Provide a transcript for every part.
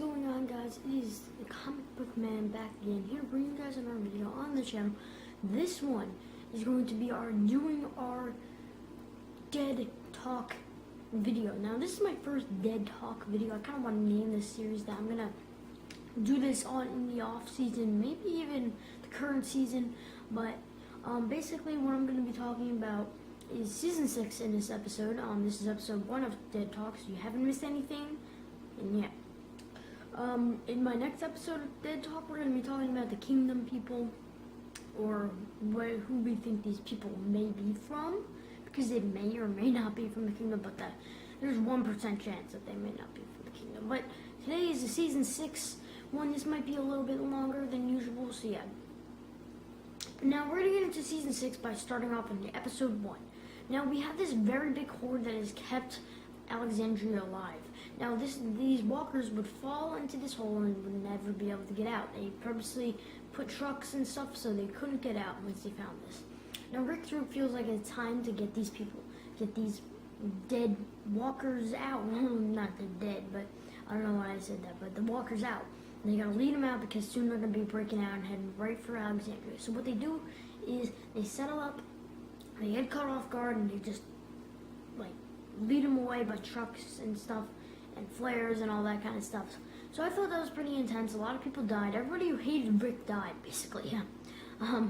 going on, guys? It is the Comic Book Man back again here, bringing you guys another video on the channel. This one is going to be doing our Dead Talk video. Now, this is my first Dead Talk video. I kind of want to name this series that I'm gonna do this on in the off season, maybe even the current season. But basically, what I'm going to be talking about is season 6 in this episode. This is episode 1 of Dead Talk, so you haven't missed anything. And yeah. In my next episode of Dead Talk, we're going to be talking about the Kingdom people, or who we think these people may be from, because they may or may not be from the Kingdom, but there's 1% chance that they may not be from the Kingdom. But today is the season 6 one. This might be a little bit longer than usual, so yeah. Now, we're going to get into season 6 by starting off in episode 1. Now, we have this very big horde that has kept Alexandria alive. Now, these walkers would fall into this hole and would never be able to get out. They purposely put trucks and stuff so they couldn't get out once they found this. Now, Rick feels like it's time to get these people, get these dead walkers out. Not the dead, but I don't know why I said that, but the walkers out. And they gotta lead them out because soon they're gonna be breaking out and heading right for Alexandria. So what they do is they settle up, they get caught off guard, and they just like lead them away by trucks and stuff and flares and all that kind of stuff. So I thought that was pretty intense. A lot of people died. Everybody who hated Rick died, basically. Yeah.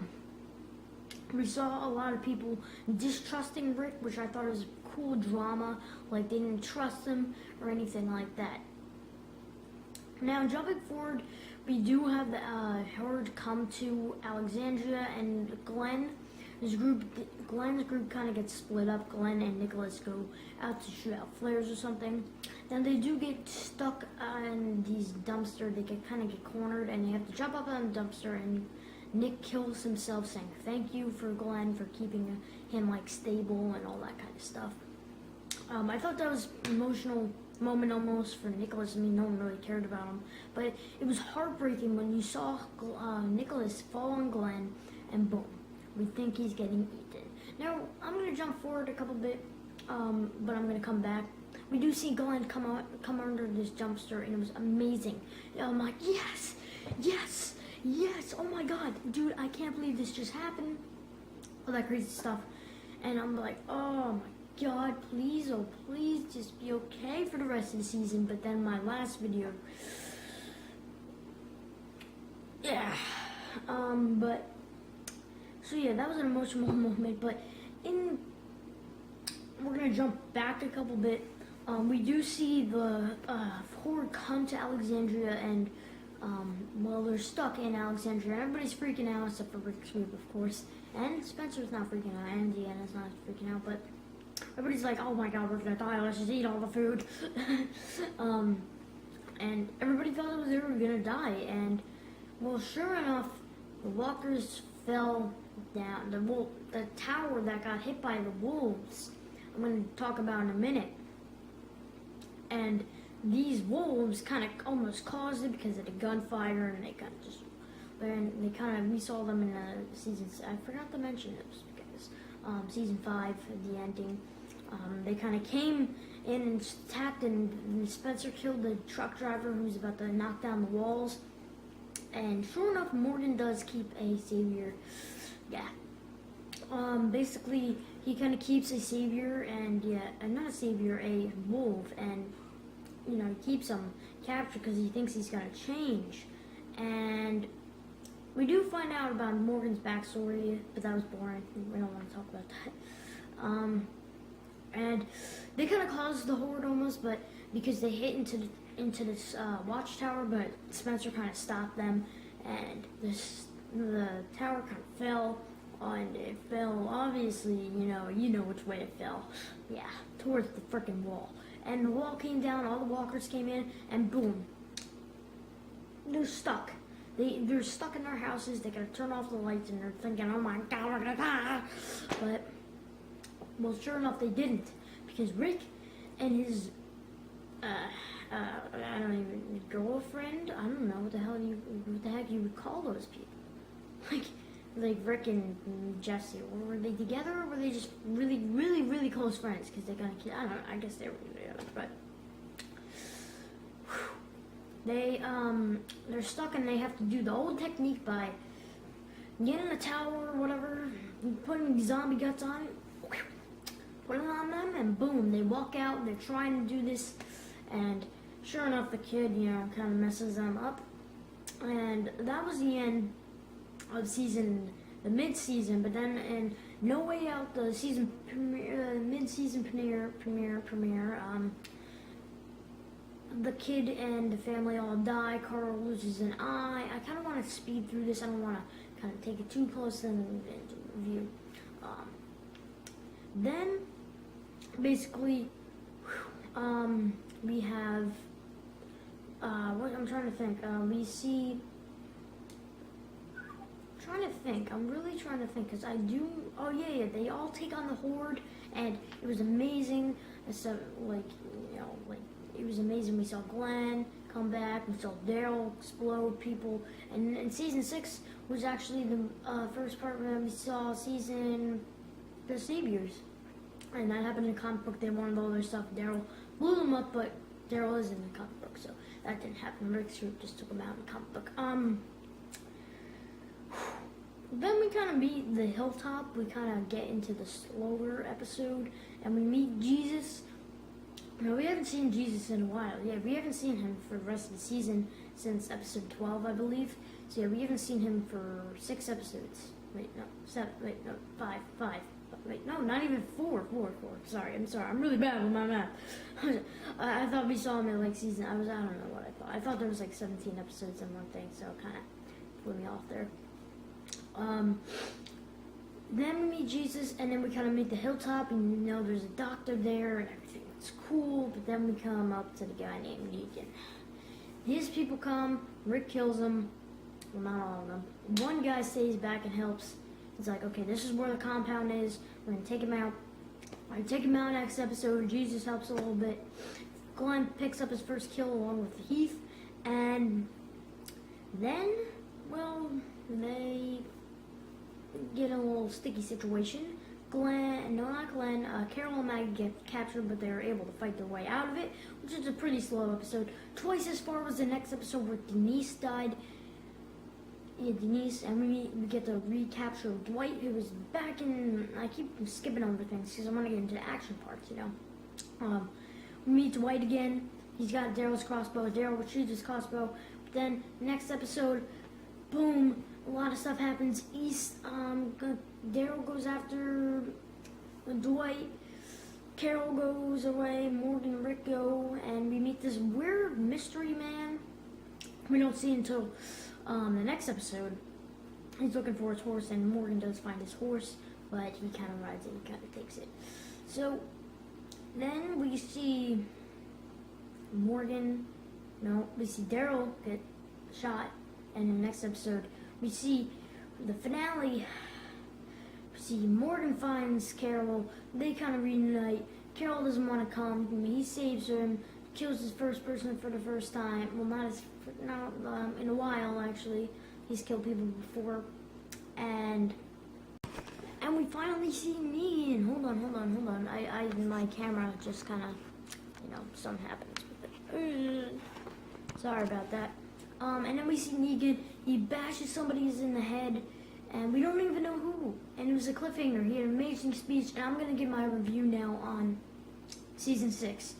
We saw a lot of people distrusting Rick, which I thought was cool drama. Like they didn't trust him or anything like that. Now, jumping forward, we do have the horde come to Alexandria, and Glenn's group kind of gets split up. Glenn and Nicholas go out to shoot out flares or something. Then they do get stuck on these dumpster. They kind of get cornered, and they have to jump up on the dumpster, and Nick kills himself, saying thank you for Glenn for keeping him like stable and all that kind of stuff. I thought that was emotional moment almost for Nicholas. I mean, no one really cared about him, but it was heartbreaking when you saw Nicholas fall on Glenn, and boom, we think he's getting eaten. Now, I'm going to jump forward a couple bit, but I'm going to come back. We do see Glenn come under this dumpster, and it was amazing. I'm like, yes, yes, yes, oh my god, dude, I can't believe this just happened. All that crazy stuff. And I'm like, oh my god, please, oh please, just be okay for the rest of the season. But then my last video, yeah, but, so yeah, that was an emotional moment. But we're gonna jump back a couple bit. We do see the horde come to Alexandria, and well, they're stuck in Alexandria. Everybody's freaking out except for Rick Sweep, of course, and Spencer's not freaking out, and Deanna's not freaking out, but everybody's like, oh my god, we're gonna die, let's just eat all the food. And everybody thought they were gonna die, and well, sure enough, the walkers fell down. The tower that got hit by the wolves, I'm gonna talk about in a minute. And these wolves kind of almost caused it because of the gunfire, and we saw them in season, I forgot to mention it was because season 5, the ending. They kind of came in and attacked, and Spencer killed the truck driver who was about to knock down the walls. And sure enough, Morgan does keep a savior. Yeah. Basically, he kind of keeps a savior, and yeah, not a savior, a wolf, and you know, he keeps him captured because he thinks he's gonna change. And we do find out about Morgan's backstory, but that was boring. We don't want to talk about that. And they kind of caused the horde almost, but because they hit into this watchtower, but Spencer kind of stopped them, and the tower kind of fell, and it fell, obviously, you know which way it fell. Yeah, towards the freaking wall. And the wall came down, all the walkers came in, and boom, they're stuck. They're stuck in their houses. They gotta turn off the lights, and they're thinking, oh my god, we're gonna die. But, well, sure enough, they didn't, because Rick and his, I don't even, girlfriend, I don't know what the heck you would call those people. Like Rick and Jesse, or were they together, or were they just really, really, really close friends? Because they're gonna, I don't know, I guess they were together, but they're stuck and they have to do the old technique by getting a towel or whatever, putting zombie guts on it, put it on them, and boom, they walk out and they're trying to do this, and sure enough, the kid, kind of messes them up. And that was the end of the mid-season, but then in No Way Out, the season premiere, mid-season premiere, the kid and the family all die. Carl loses an eye. I kind of want to speed through this. I don't want to kind of take it too close and review. Then, basically, we have, what I'm trying to think, we see, I'm really trying to think, because they all take on the Horde, and it was amazing. So, it was amazing. We saw Glenn come back, we saw Daryl explode people, and in season 6 was actually the first part where we saw the Saviors, and that happened in the comic book. They wanted all their stuff. Daryl blew them up, but Daryl is in the comic book, so that didn't happen. Rick Stewart just took them out in the comic book. Then we kind of meet the Hilltop. We kind of get into the slower episode, and we meet Jesus. No, we haven't seen Jesus in a while. Yeah, we haven't seen him for the rest of the season since episode 12, I believe. So yeah, we haven't seen him for 6 episodes. Wait, no, 7. Wait, no, 5. Wait, no, not even 4. Sorry, I'm really bad with my math. I thought we saw him in season. I don't know what I thought. I thought there was 17 episodes in one thing, so it kind of threw me off there. Then we meet Jesus, and then we kind of meet the Hilltop, and there's a doctor there, and everything looks cool. But then we come up to the guy named Negan. His people come. Rick kills them. Well, not all of them. One guy stays back and helps. He's like, okay, this is where the compound is. We're gonna take him out. I take him out next episode. Jesus helps a little bit. Glenn picks up his first kill along with Heath, and then, they get in a little sticky situation. Carol and Maggie get captured, but they're able to fight their way out of it, which is a pretty slow episode. Twice as far was the next episode where Denise died. Yeah, Denise, and we get to recapture Dwight, who was back in. I keep skipping over things because I want to get into the action parts, We meet Dwight again. He's got Daryl's crossbow. Daryl shoots his crossbow. But then next episode, boom, a lot of stuff happens. Daryl goes after Dwight. Carol goes away. Morgan and Rick go, and we meet this weird mystery man. We don't see until the next episode. He's looking for his horse, and Morgan does find his horse, but he kind of rides it. He kind of takes it. So then we see we see Daryl get shot, and in the next episode, we see the finale. We see Morgan finds Carol. They kind of reunite. Carol doesn't want to come. He saves him, kills his first person for the first time. Well, not in a while, actually. He's killed people before. And we finally see Negan. Hold on. My camera just kind of, something happens with it. Sorry about that. And then we see Negan. He bashes somebody in the head, and we don't even know who. And it was a cliffhanger. He had an amazing speech, and I'm going to give my review now on season 6.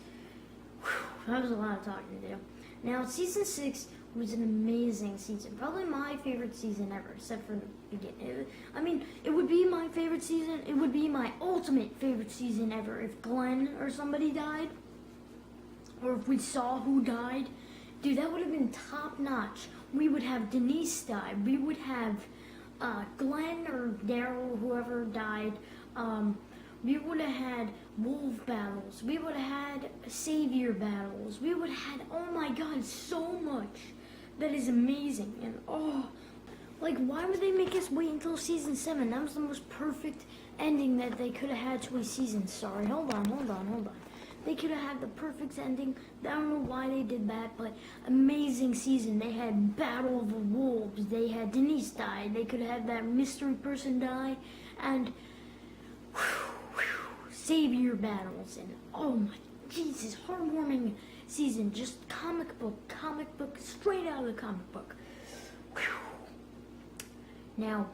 Whew, that was a lot of talking to do. Now, season 6 was an amazing season. Probably my favorite season ever, except for the beginning. It would be my favorite season. It would be my ultimate favorite season ever if Glenn or somebody died, or if we saw who died. Dude, that would have been top notch. We would have Denise die. We would have Glenn or Daryl, whoever died. We would have had wolf battles. We would have had savior battles. We would have had, oh my god, so much. That is amazing. And why would they make us wait until season 7? That was the most perfect ending that they could have had to a season. Sorry, hold on. They could have had the perfect ending. I don't know why they did that, but amazing season. They had Battle of the Wolves. They had Denise die. They could have had that mystery person die. And savior battles. And oh my Jesus, heartwarming season. Just comic book, straight out of the comic book. Whew. Now,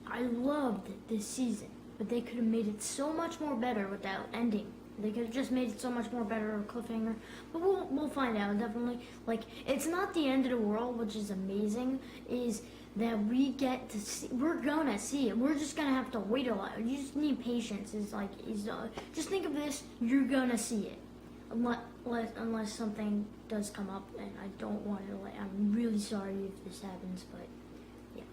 I loved this season, but they could have made it so much more better with that ending. They could have just made it so much more better, or cliffhanger. But we'll find out, definitely. Like, it's not the end of the world, which is amazing, is that we get to see, we're gonna see it. We're just gonna have to wait a lot. You just need patience. Just think of this, you're gonna see it. Unless something does come up, and I don't want to, I'm really sorry if this happens, but yeah,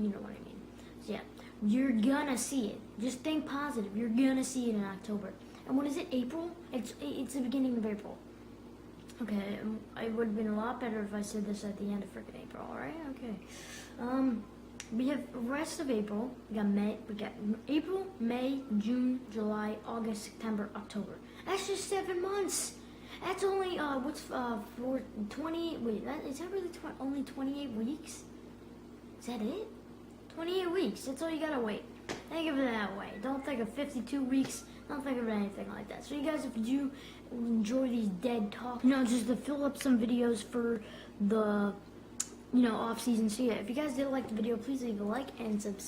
you know what I mean. So yeah, you're gonna see it. Just think positive. You're gonna see it in October. And what is it, April? It's the beginning of April. Okay, it would have been a lot better if I said this at the end of freaking April, alright? Okay. We have the rest of April. We got April, May, June, July, August, September, October. That's just 7 months. That's only, for 20, wait, is that really only 28 weeks? Is that it? 28 weeks, that's all you gotta wait. Think of it that way. Don't think of 52 weeks. Don't think of anything like that. So you guys, if you enjoy these dead talk, just to fill up some videos for the, off-season. So yeah, if you guys did like the video, please leave a like and subscribe.